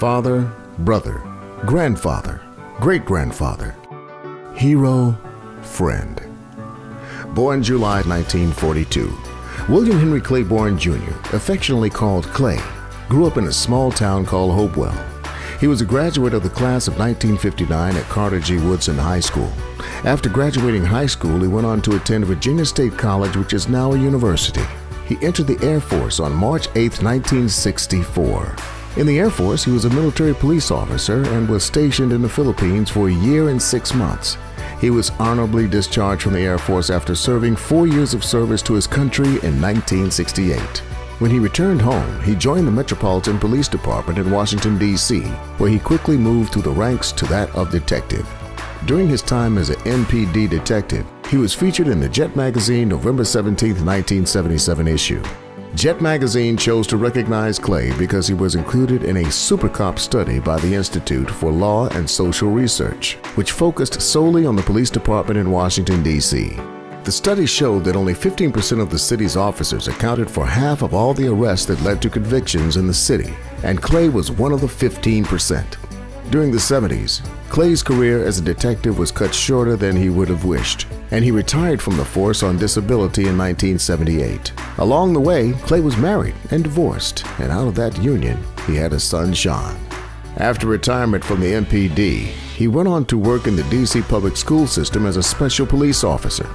father, brother, grandfather, great-grandfather, hero, friend. Born July 1942, William Henry Claiborne Jr., affectionately called Clay, grew up in a small town called Hopewell. He was a graduate of the class of 1959 at Carter G. Woodson High School. After graduating high school, he went on to attend Virginia State College, which is now a university. He entered the Air Force on March 8, 1964. In the Air Force, he was a military police officer and was stationed in the Philippines for a year and 6 months. He was honorably discharged from the Air Force after serving 4 years of service to his country in 1968. When he returned home, he joined the Metropolitan Police Department in Washington, D.C., where he quickly moved through the ranks to that of detective. During his time as an MPD detective, he was featured in the Jet magazine November 17, 1977 issue. Jet magazine chose to recognize Clay because he was included in a Super Cop study by the Institute for Law and Social Research, which focused solely on the police department in Washington, D.C. The study showed that only 15% of the city's officers accounted for half of all the arrests that led to convictions in the city, and Clay was one of the 15%. During the 70s, Clay's career as a detective was cut shorter than he would have wished, and he retired from the force on disability in 1978. Along the way, Clay was married and divorced, and out of that union, he had a son, Sean. After retirement from the MPD, he went on to work in the D.C. public school system as a special police officer.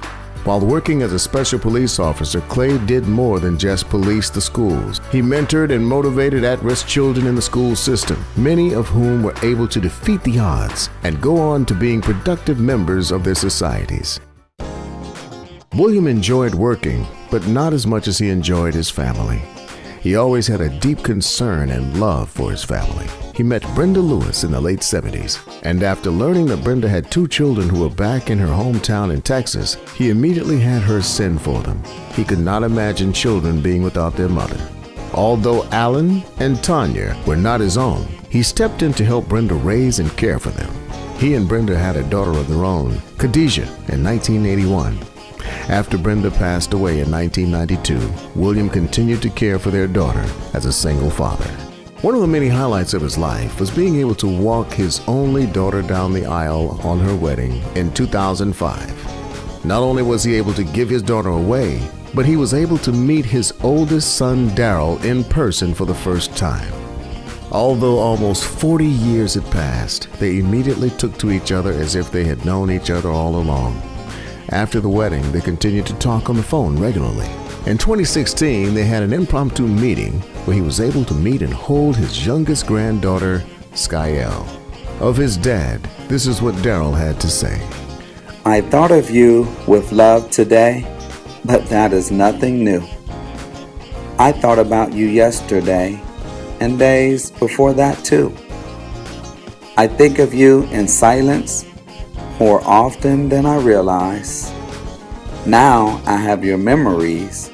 While working as a special police officer, Clay did more than just police the schools. He mentored and motivated at-risk children in the school system, many of whom were able to defeat the odds and go on to being productive members of their societies. William enjoyed working, but not as much as he enjoyed his family. He always had a deep concern and love for his family. He met Brenda Lewis in the late 70s, and after learning that Brenda had 2 children who were back in her hometown in Texas, he immediately had her send for them. He could not imagine children being without their mother. Although Alan and Tanya were not his own, he stepped in to help Brenda raise and care for them. He and Brenda had a daughter of their own, Khadijah, in 1981. After Brenda passed away in 1992, William continued to care for their daughter as a single father. One of the many highlights of his life was being able to walk his only daughter down the aisle on her wedding in 2005. Not only was he able to give his daughter away, but he was able to meet his oldest son, Daryl, in person for the first time. Although almost 40 years had passed, they immediately took to each other as if they had known each other all along. After the wedding, they continued to talk on the phone regularly. In 2016, they had an impromptu meeting where he was able to meet and hold his youngest granddaughter, Skyel. Of his dad, this is what Daryl had to say. I thought of you with love today, but that is nothing new. I thought about you yesterday and days before that too. I think of you in silence more often than I realize. Now I have your memories,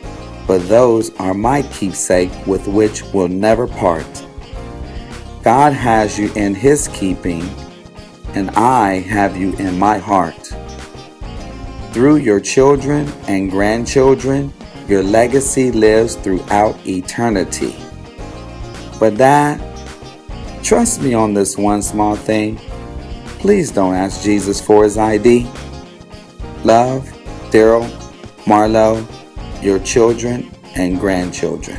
but those are my keepsake with which we'll never part. God has you in His keeping, and I have you in my heart. Through your children and grandchildren, your legacy lives throughout eternity. But Dad, trust me on this one small thing. Please don't ask Jesus for His ID. Love, Daryl, Marlo, your children and grandchildren.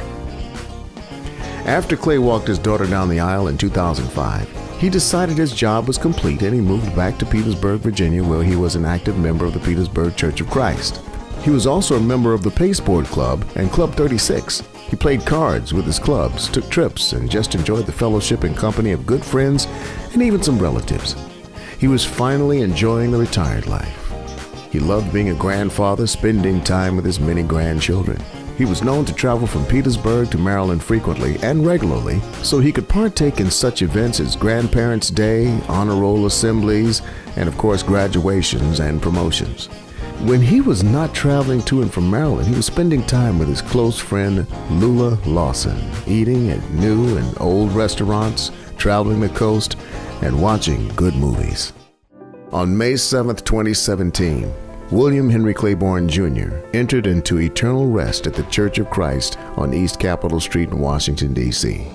After Clay walked his daughter down the aisle in 2005, he decided his job was complete and he moved back to Petersburg, Virginia, where he was an active member of the Petersburg Church of Christ. He was also a member of the Pasteboard Club and Club 36. He played cards with his clubs, took trips, and just enjoyed the fellowship and company of good friends and even some relatives. He was finally enjoying the retired life. He loved being a grandfather, spending time with his many grandchildren. He was known to travel from Petersburg to Maryland frequently and regularly so he could partake in such events as Grandparents' Day, honor roll assemblies, and of course graduations and promotions. When he was not traveling to and from Maryland, he was spending time with his close friend Lula Lawson, eating at new and old restaurants, traveling the coast, and watching good movies. On May 7, 2017, William Henry Claiborne Jr. entered into eternal rest at the Church of Christ on East Capitol Street in Washington, D.C.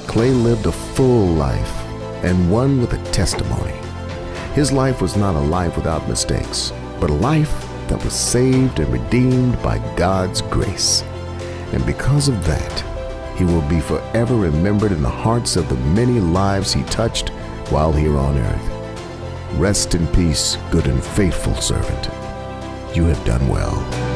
Clay lived a full life and one with a testimony. His life was not a life without mistakes, but a life that was saved and redeemed by God's grace. And because of that, he will be forever remembered in the hearts of the many lives he touched while here on earth. Rest in peace, good and faithful servant. You have done well.